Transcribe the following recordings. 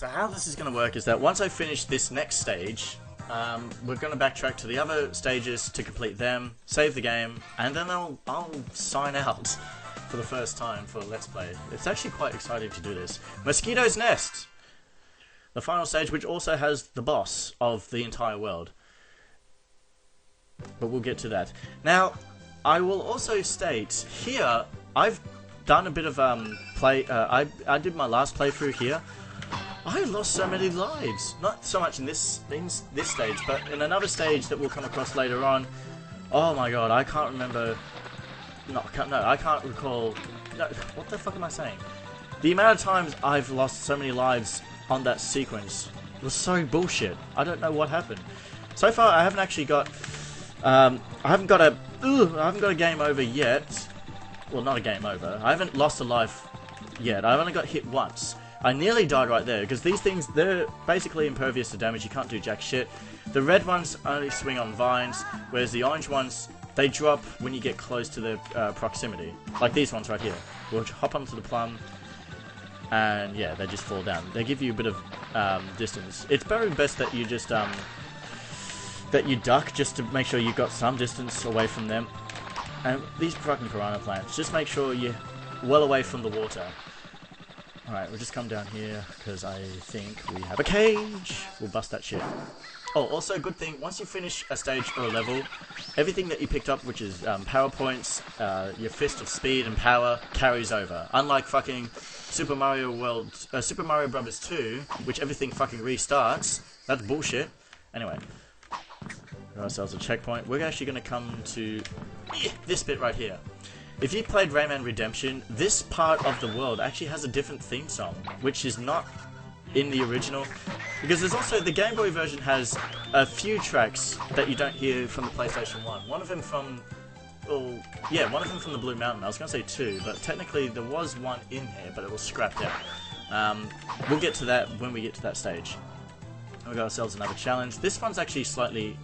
So how this is going to work is that once I finish this next stage, we're going to backtrack to the other stages to complete them, save the game, and then I'll sign out for the first time for Let's Play. It's actually quite exciting to do this. Mosquito's Nest! The final stage, which also has the boss of the entire world. But we'll get to that. Now, I will also state, here, I've done a bit of I did my last playthrough here. I lost so many lives. Not so much in this stage, but in another stage that we'll come across later on. Oh my god, I can't remember. I can't recall. No, what the fuck am I saying? The amount of times I've lost so many lives on that sequence was so bullshit. I don't know what happened. So far, I haven't actually got. I haven't got a game over yet. Well, not a game over. I haven't lost a life yet. I've only got hit once. I nearly died right there, because these things, they're basically impervious to damage. You can't do jack shit. The red ones only swing on vines, whereas the orange ones, they drop when you get close to their proximity. Like these ones right here. We'll hop onto the plum, and yeah, they just fall down. They give you a bit of distance. It's very best that you just, that you duck, just to make sure you've got some distance away from them. And these fucking piranha plants, just make sure you're well away from the water. Alright, we'll just come down here, because I think we have a cage. We'll bust that shit. Oh, also, good thing, once you finish a stage or a level, everything that you picked up, which is power points, your fist of speed and power, carries over. Unlike fucking Super Mario Bros. 2, which everything fucking restarts. That's bullshit. Anyway, got ourselves a checkpoint. We're actually going to come to this bit right here. If you played Rayman Redemption, this part of the world actually has a different theme song, which is not in the original. Because there's also, the Game Boy version has a few tracks that you don't hear from the PlayStation 1. One of them from, well, yeah, one of them from the Blue Mountain. I was going to say two, but technically there was one in here, but it was scrapped out. We'll get to that when we get to that stage. We got ourselves another challenge. This one's actually slightly,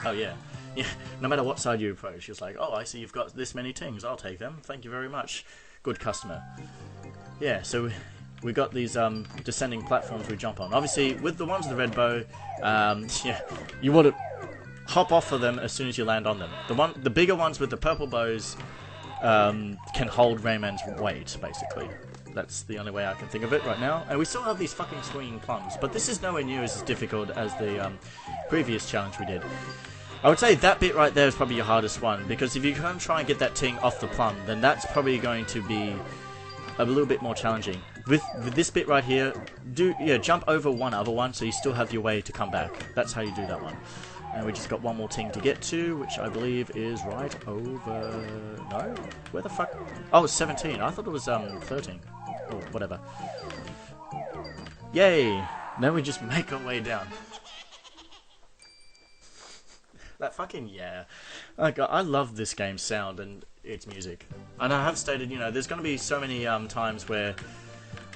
oh yeah. Yeah, no matter what side you approach, she's like, oh, I see you've got this many things, I'll take them, thank you very much. Good customer. Yeah, so we got these descending platforms we jump on. Obviously, with the ones with the red bow, yeah, you want to hop off of them as soon as you land on them. The bigger ones with the purple bows can hold Rayman's weight, basically. That's the only way I can think of it right now. And we still have these fucking swinging plums, but this is nowhere near as difficult as the previous challenge we did. I would say that bit right there is probably your hardest one, because if you can't try and get that thing off the plum, then that's probably going to be a little bit more challenging. With this bit right here, jump over one other one so you still have your way to come back. That's how you do that one. And we just got one more thing to get to, which I believe is right over... No? Where the fuck? Oh, it's 17. I thought it was 13. Or whatever. Yay! Then we just make our way down. That fucking, yeah. I love this game's sound and its music. And I have stated, you know, there's going to be so many times where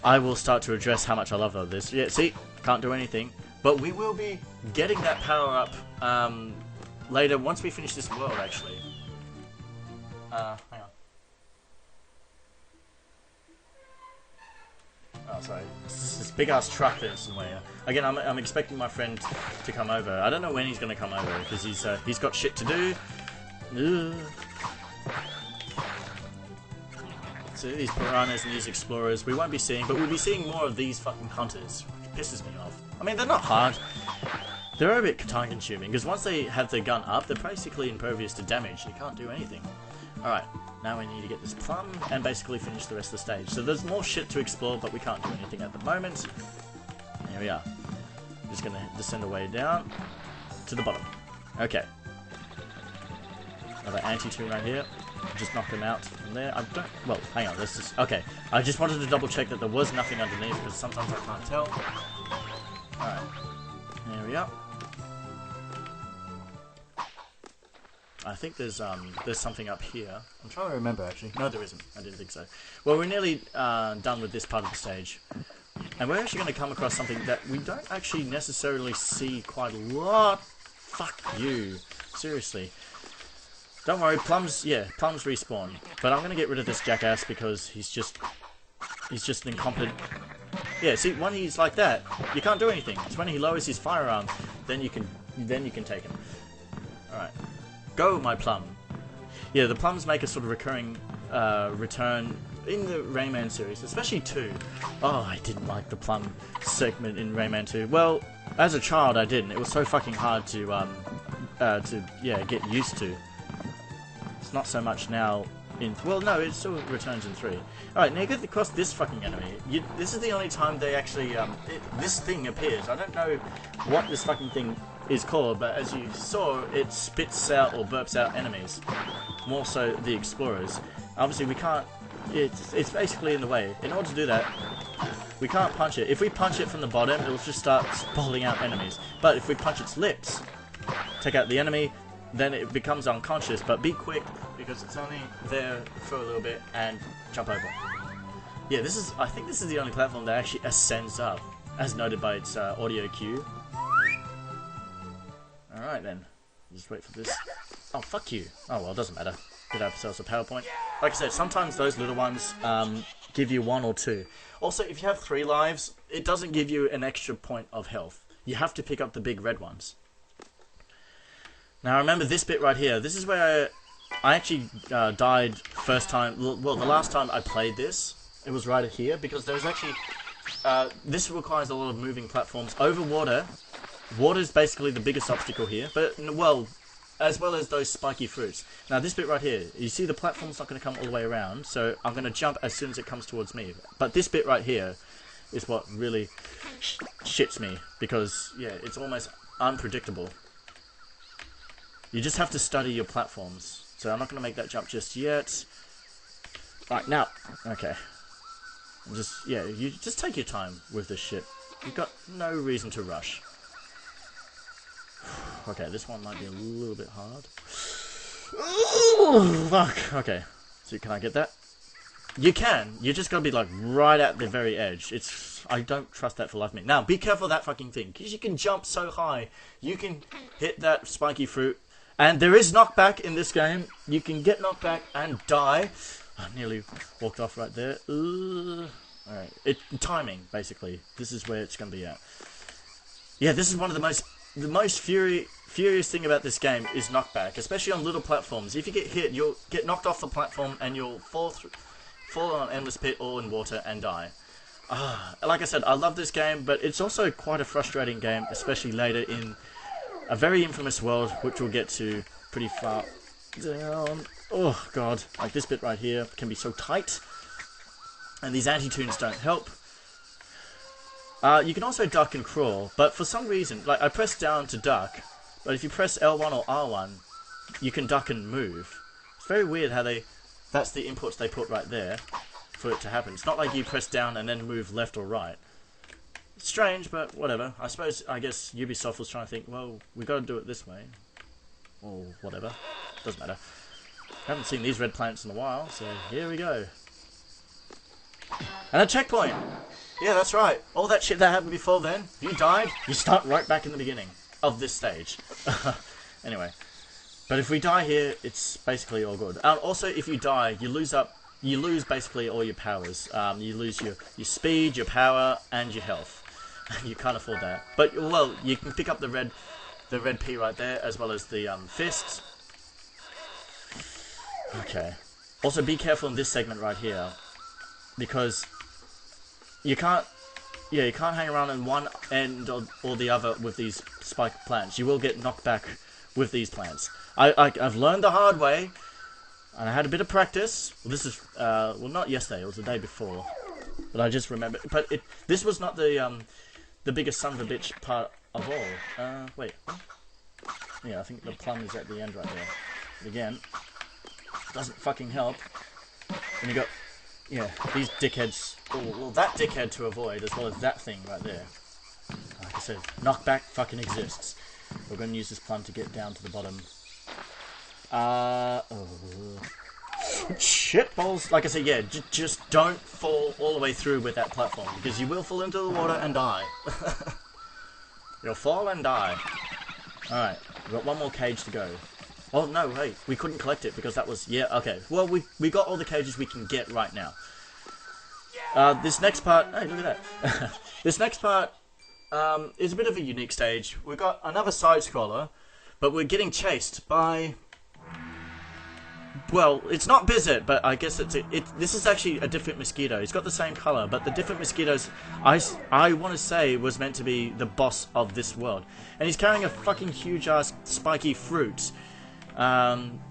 I will start to address how much I love this. Yeah, see? Can't do anything. But we will be getting that power up later, once we finish this world, actually. Hang on. Oh, sorry. This big-ass truck that's in the way. Again, I'm expecting my friend to come over. I don't know when he's going to come over, because he's got shit to do. Ugh. So these piranhas and these explorers, we won't be seeing, but we'll be seeing more of these fucking hunters, which pisses me off. I mean, they're not hard. They're a bit time-consuming, because once they have their gun up, they're basically impervious to damage. You can't do anything. Alright, now we need to get this plum and basically finish the rest of the stage. So there's more shit to explore, but we can't do anything at the moment. Here we are. Just gonna descend away down to the bottom. Okay. Another anti-tune right here. Just knock them out from there. I don't... Well, hang on. Let's just... Okay. I just wanted to double check that there was nothing underneath, because sometimes I can't tell. Alright. There we are. I think there's something up here. I'm trying to remember, actually. No, there isn't. I didn't think so. Well, we're nearly done with this part of the stage. And we're actually going to come across something that we don't actually necessarily see quite a lot. Fuck you. Seriously. Don't worry, plums respawn. But I'm going to get rid of this jackass because he's just an incompetent Yeah, see, when he's like that, you can't do anything. It's when he lowers his firearm, then you can take him. Alright. Go, my plum. Yeah, the plums make a sort of recurring return in the Rayman series, especially 2. Oh, I didn't like the plum segment in Rayman 2. Well, as a child, I didn't. It was so fucking hard to get used to. It's not so much now in... Well, no, it still returns in 3. Alright, now you get across this fucking enemy. This is the only time they actually... this thing appears. I don't know what this fucking thing is called, but as you saw, it spits out or burps out enemies. More so the explorers. Obviously, we can't... It's basically in the way. In order to do that, we can't punch it. If we punch it from the bottom, it'll just start spalling out enemies. But if we punch its lips, take out the enemy, then it becomes unconscious. But be quick, because it's only there for a little bit, and jump over. Yeah, I think this is the only platform that actually ascends up, as noted by its audio cue. Alright then. Just wait for this. Oh, fuck you. Oh well, doesn't matter. Get ourselves a PowerPoint. Like I said, sometimes those little ones give you 1 or 2. Also, if you have 3 lives, it doesn't give you an extra point of health. You have to pick up the big red ones. Now remember this bit right here. This is where I actually died first time. Well, the last time I played this, it was right here, because there's actually... this requires a lot of moving platforms over water. Water is basically the biggest obstacle here, but, well, as well as those spiky fruits. Now this bit right here, you see the platform's not going to come all the way around, so I'm going to jump as soon as it comes towards me. But this bit right here is what really shits me, because, yeah, it's almost unpredictable. You just have to study your platforms. So I'm not going to make that jump just yet. Right, now. Okay. You just take your time with this shit. You've got no reason to rush. Okay, this one might be a little bit hard. Ooh, fuck. Okay. So can I get that? You can. You just gotta be like right at the very edge. I don't trust that for life of me. Now, be careful of that fucking thing, because you can jump so high. You can hit that spiky fruit. And there is knockback in this game. You can get knocked back and die. I nearly walked off right there. Alright. Timing, basically. This is where it's gonna be at. Yeah, this is one of the most furious thing about this game is knockback, especially on little platforms. If you get hit, you'll get knocked off the platform and you'll fall on an endless pit or in water and die. Like I said, I love this game, but it's also quite a frustrating game, especially later in a very infamous world, which we'll get to pretty far down. Oh god, like this bit right here can be so tight, and these anti-tunes don't help. You can also duck and crawl, but for some reason, like I pressed down to duck, but if you press L1 or R1, you can duck and move. It's very weird how that's the inputs they put right there for it to happen. It's not like you press down and then move left or right. It's strange, but whatever. I guess Ubisoft was trying to think, well, we got to do it this way. Or whatever. Doesn't matter. Haven't seen these red planets in a while, so here we go. And a checkpoint! Yeah, that's right. All that shit that happened before then, if you died, you start right back in the beginning of this stage. Anyway. But if we die here, it's basically all good. Also, if you die, you lose basically all your powers. You lose your speed, your power, and your health. You can't afford that. But, well, you can pick up the red P right there, as well as the fists. Okay. Also, be careful in this segment right here, because you can't hang around in one end or the other with these spike plants. You will get knocked back with these plants. I've learned the hard way, and I had a bit of practice. Well, this is well, not yesterday. It was the day before, but I just remember. But this was not the biggest son of a bitch part of all. Wait. Yeah, I think the plum is at the end right there. But again, doesn't fucking help. And you got, yeah, these dickheads. Well, that dickhead to avoid, as well as that thing right there. Like I said, knockback fucking exists. We're going to use this plum to get down to the bottom. Shit balls. Like I said, yeah, just don't fall all the way through with that platform, because you will fall into the water and die. You'll fall and die. Alright, we've got one more cage to go. Oh, no, wait, we couldn't collect it because that was... Yeah, okay. Well, we got all the cages we can get right now. This next part... Hey, look at that. This next part is a bit of a unique stage. We've got another side-scroller, but we're getting chased by... Well, it's not Bizzet, but I guess this is actually a different mosquito. It's got the same colour, but the different mosquitoes, I want to say, was meant to be the boss of this world. And he's carrying a fucking huge-ass spiky fruit.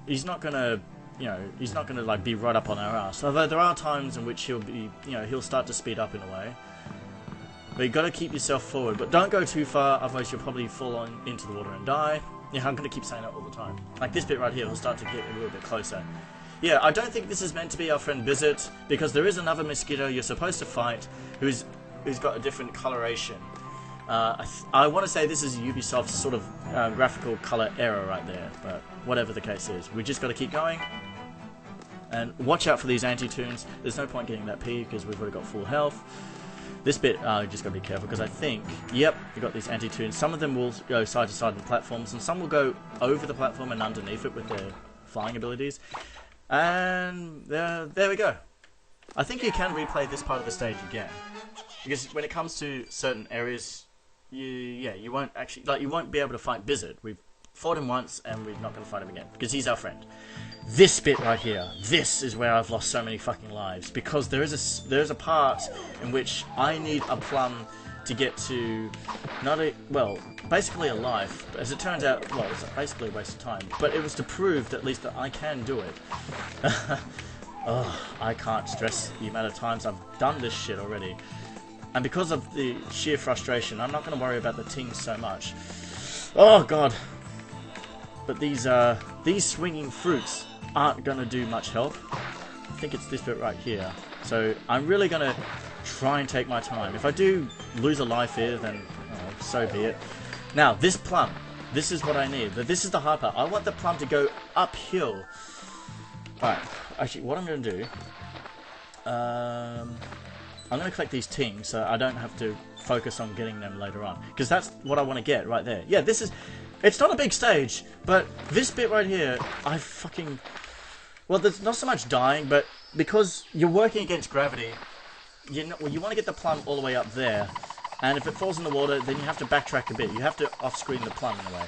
He's not gonna, you know, he's not gonna, like, be right up on our ass. Although there are times in which he'll be, you know, he'll start to speed up in a way. But you've got to keep yourself forward. But don't go too far, otherwise you'll probably fall into the water and die. Yeah, I'm going to keep saying that all the time. Like this bit right here, we'll start to get a little bit closer. Yeah, I don't think this is meant to be our friend Bizzet, because there is another mosquito you're supposed to fight who's got a different coloration. I want to say this is Ubisoft's sort of graphical colour error right there, but whatever the case is. We just got to keep going. And watch out for these anti-tunes. There's no point getting that P because we've already got full health. This bit, just gotta be careful because I think, yep, we got these anti-tunes. Some of them will go side to side on platforms, and some will go over the platform and underneath it with their flying abilities. And there we go. I think you can replay this part of the stage again, because when it comes to certain areas, you won't actually, like, you won't be able to fight Bizzet. We've fought him once, and we're not gonna fight him again because he's our friend. This bit right here, this is where I've lost so many fucking lives, because there is a part in which I need a plum to get to, basically a life. As it turns out, well, it's basically a waste of time, but it was to prove at least that I can do it. Oh, I can't stress the amount of times I've done this shit already. And because of the sheer frustration, I'm not going to worry about the tings so much. Oh god. But these swinging fruits aren't going to do much help. I think it's this bit right here. So I'm really going to try and take my time. If I do lose a life here, then so be it. Now, this plum. This is what I need. This is the hard part. I want the plum to go uphill. Alright. Actually, what I'm going to do... I'm going to collect these tings so I don't have to focus on getting them later on. Because that's what I want to get right there. Yeah, this is... It's not a big stage, but this bit right here, I fucking... Well, there's not so much dying, but because you're working against gravity, you want to get the plum all the way up there, and if it falls in the water, then you have to backtrack a bit. You have to off-screen the plum in a way.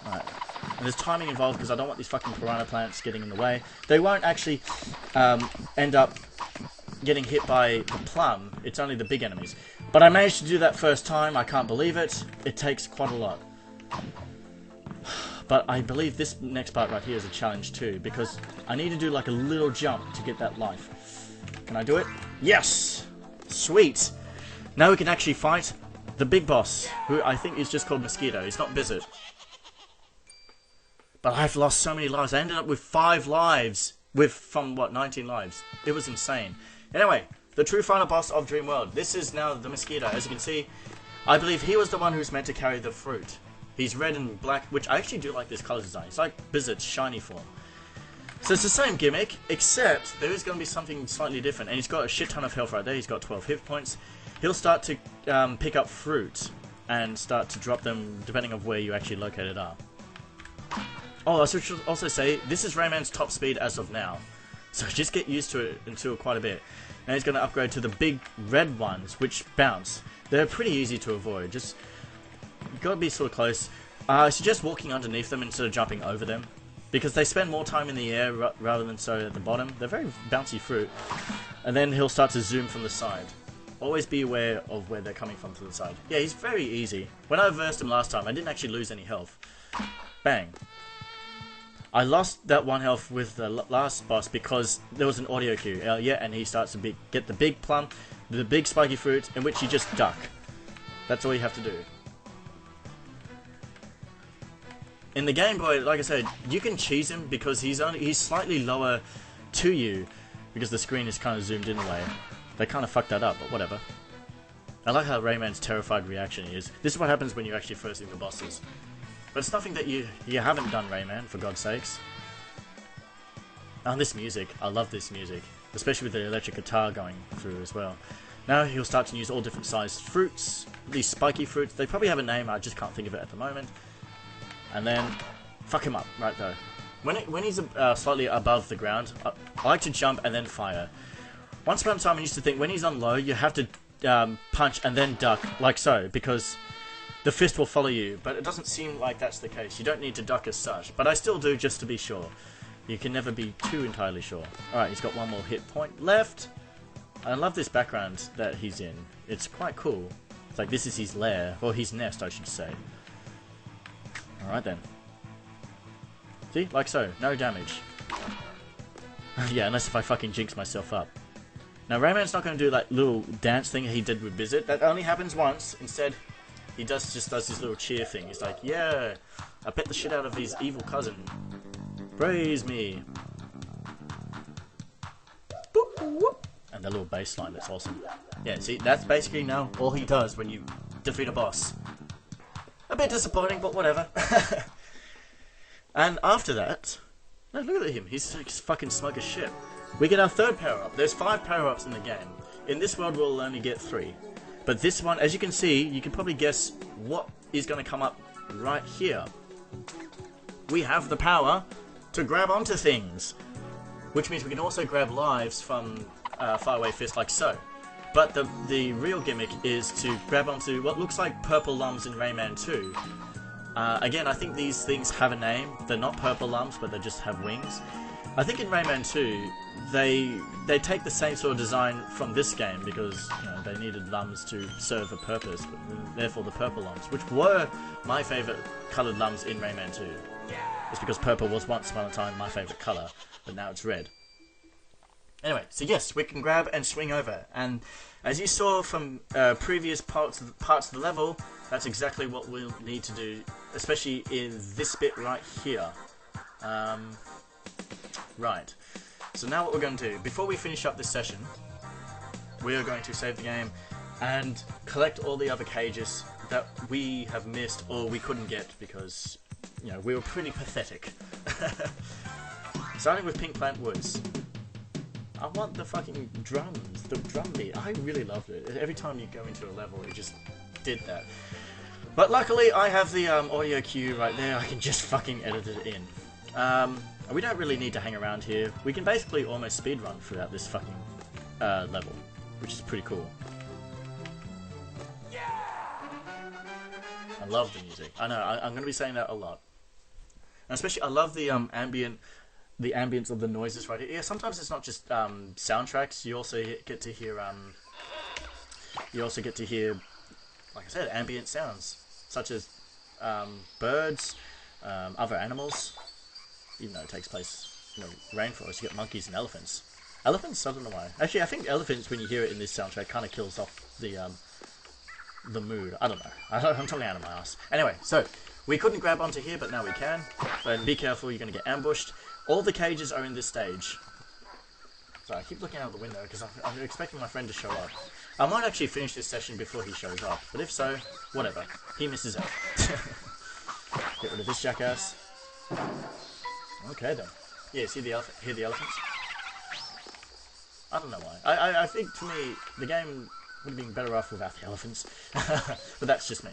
Alright. And there's timing involved because I don't want these fucking piranha plants getting in the way. They won't actually end up getting hit by the plum. It's only the big enemies. But I managed to do that first time. I can't believe it. It takes quite a lot. But I believe this next part right here is a challenge too, because I need to do like a little jump to get that life. Can I do it? Yes! Sweet! Now we can actually fight the big boss, who I think is just called Mosquito. He's not Bizzet. But I've lost so many lives. I ended up with 5 lives from, what, 19 lives. It was insane. Anyway, the true final boss of Dream World. This is now the Mosquito. As you can see, I believe he was the one who's meant to carry the fruit. He's red and black, which I actually do like this colour design. It's like Bizzet's shiny form. So it's the same gimmick, except there is going to be something slightly different. And he's got a shit ton of health right there. He's got 12 hit points. He'll start to pick up fruit and start to drop them depending on where you actually located are. Oh, I should also say, this is Rayman's top speed as of now. So just get used to it until quite a bit. Now he's going to upgrade to the big red ones, which bounce. They're pretty easy to avoid. Just... You've got to be sort of close. I suggest walking underneath them instead of jumping over them, because they spend more time in the air rather than so at the bottom. They're very bouncy fruit. And then he'll start to zoom from the side. Always be aware of where they're coming from the side. Yeah, he's very easy. When I versed him last time, I didn't actually lose any health. Bang. I lost that 1 health with the last boss because there was an audio cue. Yeah, and he starts to get the big plum, the big spiky fruit, in which you just duck. That's all you have to do. In the Game Boy, like I said, you can cheese him because he's slightly lower to you because the screen is kind of zoomed in a way. They kind of fucked that up, but whatever. I like how Rayman's terrified reaction is. This is what happens when you're actually firsting the bosses. But it's nothing that you haven't done, Rayman, for God's sakes. And this music, I love this music, especially with the electric guitar going through as well. Now he'll start to use all different sized fruits, these spiky fruits. They probably have a name, I just can't think of it at the moment. And then, fuck him up, right though. When he's slightly above the ground, I like to jump and then fire. Once upon a time I used to think when he's on low, you have to punch and then duck, like so, because the fist will follow you, but it doesn't seem like that's the case. You don't need to duck as such, but I still do just to be sure. You can never be too entirely sure. Alright, he's got one more hit point left. I love this background that he's in. It's quite cool. It's like this is his lair, or his nest I should say. Alright then. See? Like so. No damage. Yeah, unless if I fucking jinx myself up. Now Rayman's not going to do that little dance thing he did with Blizzard. That only happens once. Instead, he just does this little cheer thing. He's like, yeah, I bet the shit out of his evil cousin. Praise me. Boop, boop. And the little bass line, that's awesome. Yeah, see, that's basically now all he does when you defeat a boss. A bit disappointing, but whatever. And after that, no, look at him. He's fucking smug as shit. We get our third power-up. There's 5 power-ups in the game. In this world, we'll only get 3. But this one, as you can see, you can probably guess what is going to come up right here. We have the power to grab onto things. Which means we can also grab lives from faraway fist like so. But the real gimmick is to grab onto what looks like purple lumps in Rayman 2. Again, I think these things have a name. They're not purple lumps, but they just have wings. I think in Rayman 2, they take the same sort of design from this game because they needed lumps to serve a purpose, therefore the purple lumps, which were my favourite coloured lumps in Rayman 2. It's because purple was once upon a time my favourite colour, but now it's red. Anyway, so yes, we can grab and swing over, and as you saw from previous parts of the level, that's exactly what we'll need to do, especially in this bit right here. Right, so now what we're going to do, before we finish up this session, we are going to save the game and collect all the other cages that we have missed or we couldn't get because, we were pretty pathetic. Starting with Pink Plant Woods. I want the fucking drums, the drum beat. I really loved it. Every time you go into a level, it just did that. But luckily, I have the audio cue right there. I can just fucking edit it in. We don't really need to hang around here. We can basically almost speedrun throughout this fucking level, which is pretty cool. I love the music. I know, I'm going to be saying that a lot. And especially, I love the ambience of the noises right here. Yeah, sometimes it's not just soundtracks. You also get to hear like I said, ambient sounds such as birds, other animals. Even though it takes place in a rainforest, you get monkeys and elephants. Elephants? I don't know why. Actually, I think elephants, when you hear it in this soundtrack, kind of kills off the mood. I don't know. I'm talking out of my ass. Anyway, so we couldn't grab onto here, but now we can. So be careful, you're going to get ambushed. All the cages are in this stage. So I keep looking out the window because I'm expecting my friend to show up. I might actually finish this session before he shows up, but if so, whatever. He misses out. Get rid of this jackass. Okay then. Yeah, see the elephant? Hear the elephants? I don't know why. I think to me the game would have been better off without the elephants, but that's just me.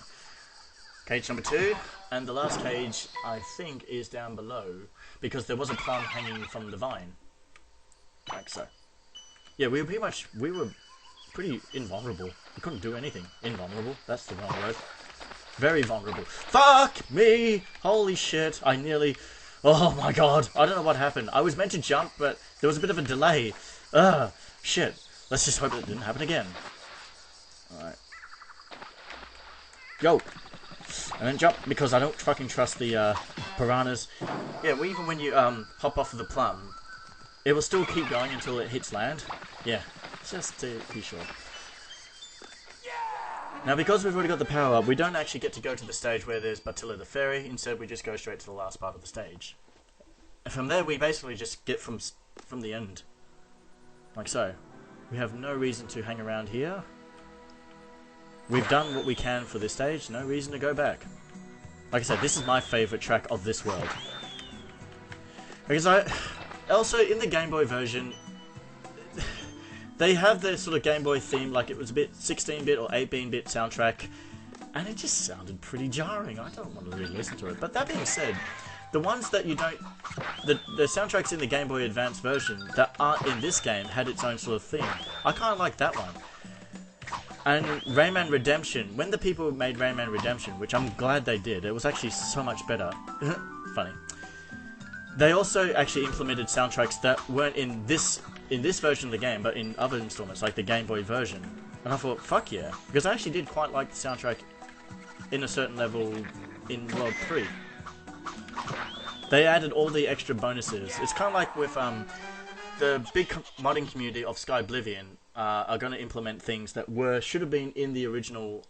Cage number 2, and the last cage I think is down below because there was a plum hanging from the vine, like so. Yeah, we were pretty invulnerable. We couldn't do anything. Invulnerable. That's the wrong word. Very vulnerable. Fuck me! Holy shit! I nearly. Oh my god! I don't know what happened. I was meant to jump, but there was a bit of a delay. Ugh! Shit! Let's just hope it didn't happen again. Alright. Go! And then jump, because I don't fucking trust the piranhas. Yeah, well, even when you hop off of the plum, it will still keep going until it hits land. Yeah, just to be sure. Now, because we've already got the power up, we don't actually get to go to the stage where there's Batilla the Fairy. Instead, we just go straight to the last part of the stage. And from there, we basically just get from the end. Like so. We have no reason to hang around here. We've done what we can for this stage, no reason to go back. Like I said, this is my favourite track of this world. Because also, in the Game Boy version, they have their sort of Game Boy theme, like it was a bit 16-bit or 8-bit soundtrack, and it just sounded pretty jarring. I don't want to really listen to it. But that being said, the ones that you don't, the soundtracks in the Game Boy Advance version that aren't in this game had its own sort of theme. I kind of like that one. And Rayman Redemption, when the people made Rayman Redemption, which I'm glad they did, it was actually so much better. Funny. They also actually implemented soundtracks that weren't in this version of the game, but in other installments, like the Game Boy version. And I thought, fuck yeah, because I actually did quite like the soundtrack in a certain level in World 3. They added all the extra bonuses. It's kind of like with the big modding community of Sky Oblivion are going to implement things that should have been in the original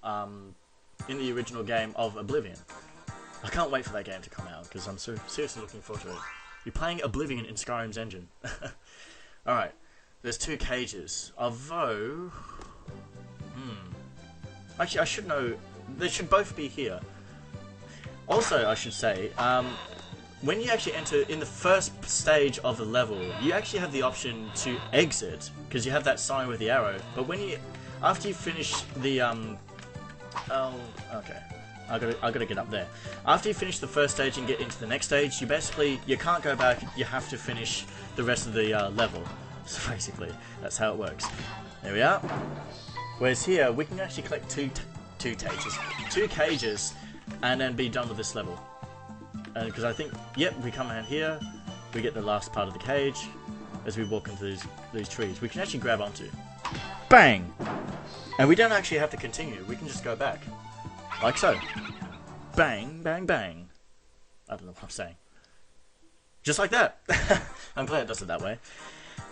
game of Oblivion. I can't wait for that game to come out because I'm seriously looking forward to it. You're playing Oblivion in Skyrim's engine. Alright, there's 2 cages. Although... Actually, I should know... They should both be here. Also, I should say, when you actually enter in the first stage of the level, you actually have the option to exit, because you have that sign with the arrow. But after you finish the... Oh, okay. I gotta get up there. After you finish the first stage and get into the next stage, you can't go back, you have to finish the rest of the level. So basically, that's how it works. There we are. Whereas here, we can actually collect two cages, and then be done with this level. Because I think, yep, we come out here, we get the last part of the cage, as we walk into these trees. We can actually grab onto. Bang! And we don't actually have to continue, we can just go back. Like so. Bang, bang, bang. I don't know what I'm saying. Just like that. I'm glad it does it that way.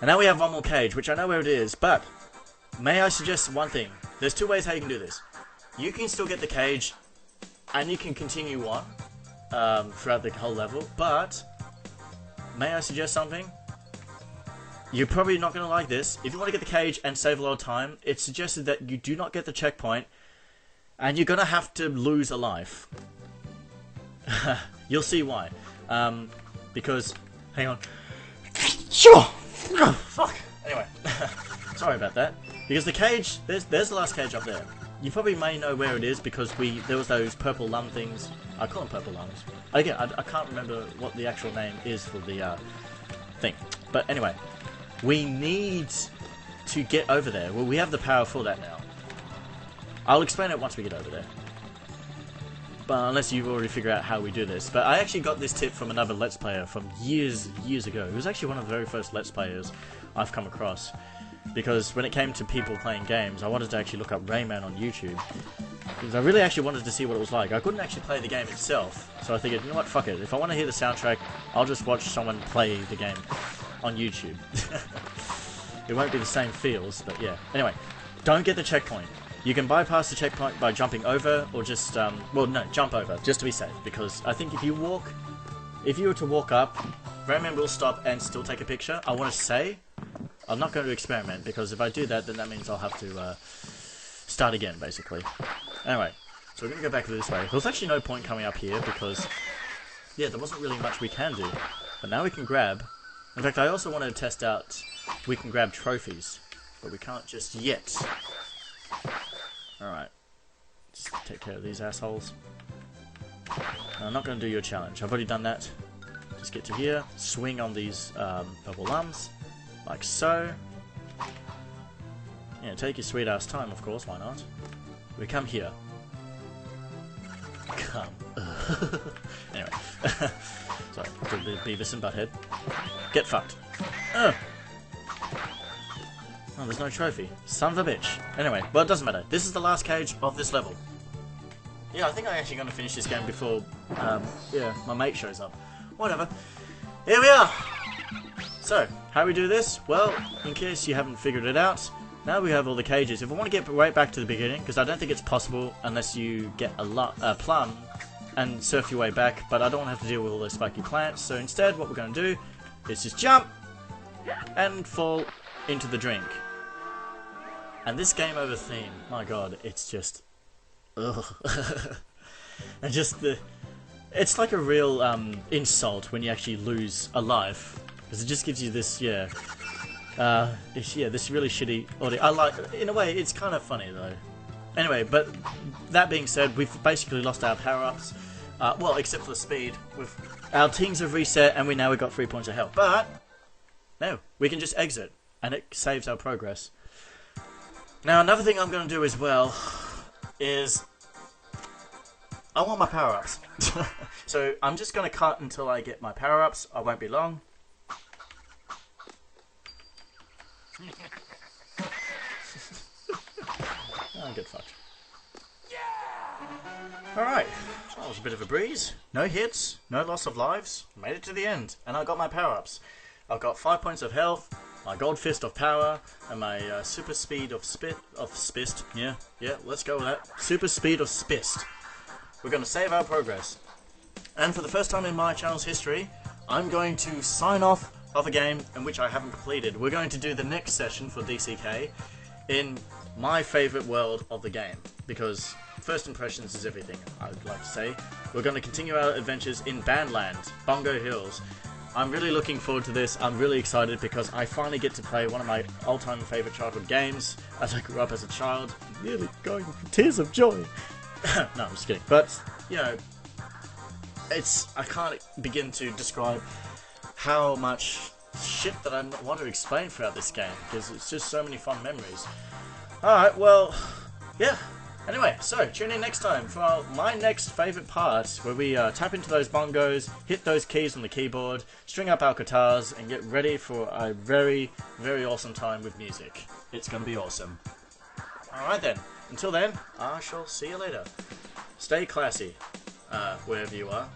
And now we have one more cage, which I know where it is, but may I suggest one thing? There's 2 ways how you can do this. You can still get the cage, and you can continue on throughout the whole level, but may I suggest something? You're probably not going to like this. If you want to get the cage and save a lot of time, it's suggested that you do not get the checkpoint, and you're going to have to lose a life. You'll see why. Because... Hang on. Sure! Oh, fuck! Anyway. Sorry about that. Because the cage... There's the last cage up there. You probably may know where it is because there was those purple lung things. I call them purple lungs. Again, I can't remember what the actual name is for the thing. But anyway. We need to get over there. Well, we have the power for that now. I'll explain it once we get over there. But unless you've already figured out how we do this. But I actually got this tip from another Let's Player from years ago. He was actually one of the very first Let's Players I've come across. Because when it came to people playing games, I wanted to actually look up Rayman on YouTube. Because I really actually wanted to see what it was like. I couldn't actually play the game itself. So I figured, you know what, fuck it. If I want to hear the soundtrack, I'll just watch someone play the game on YouTube. It won't be the same feels, but yeah. Anyway, don't get the checkpoint. You can bypass the checkpoint by jumping over, or just, well, no, jump over, just to be safe. Because I think if you were to walk up, Rayman will stop and still take a picture. I want to say, I'm not going to experiment, because if I do that, then that means I'll have to start again, basically. Anyway, so we're going to go back this way. There's actually no point coming up here, because, yeah, there wasn't really much we can do. But now we can grab. In fact, I also wanted to test out, we can grab trophies, but we can't just yet. Alright, just take care of these assholes. I'm not going to do your challenge, I've already done that. Just get to here, swing on these purple lums, like so. Yeah, take your sweet ass time, of course, why not? We come here. Come. Anyway. Sorry, Beavis and Butthead. Get fucked. Oh, there's no trophy. Son of a bitch. Anyway, well, it doesn't matter. This is the last cage of this level. Yeah, I think I'm actually going to finish this game before, yeah, my mate shows up. Whatever. Here we are! So, how we do this? Well, in case you haven't figured it out, now we have all the cages. If I want to get right back to the beginning, because I don't think it's possible unless you get a plum and surf your way back, but I don't want to have to deal with all those spiky plants, so instead what we're going to do is just jump and fall into the drink. And this game over theme, my god, it's just... ugh. And just the... It's like a real insult when you actually lose a life, because it just gives you this, yeah, this really shitty audio. I like, in a way, it's kind of funny though. Anyway, but that being said, we've basically lost our power-ups. Well, except for the speed. Our teams have reset and we've got 3 points of health. But, no, we can just exit and it saves our progress. Now, another thing I'm going to do as well is I want my power-ups. So I'm just going to cut until I get my power-ups. I won't be long. Oh, get fucked. Alright, that was a bit of a breeze. No hits, no loss of lives. Made it to the end, and I got my power-ups. I've got 5 points of health, my gold fist of power, and my super speed of spist. Yeah, let's go with that. Super speed of spist. We're going to save our progress. And for the first time in my channel's history, I'm going to sign off of a game in which I haven't completed. We're going to do the next session for DCK in my favourite world of the game, because first impressions is everything, I would like to say. We're going to continue our adventures in Bandland, Bongo Hills. I'm really looking forward to this. I'm really excited because I finally get to play one of my all-time favourite childhood games as I grew up as a child. I'm nearly going for tears of joy. No, I'm just kidding. But, you know, I can't begin to describe how much shit that I want to explain throughout this game, because it's just so many fun memories. Alright, well, yeah. Anyway, so tune in next time for my next favourite part, where we tap into those bongos, hit those keys on the keyboard, string up our guitars, and get ready for a very, very awesome time with music. It's going to be awesome. Alright then, until then, I shall see you later. Stay classy, wherever you are.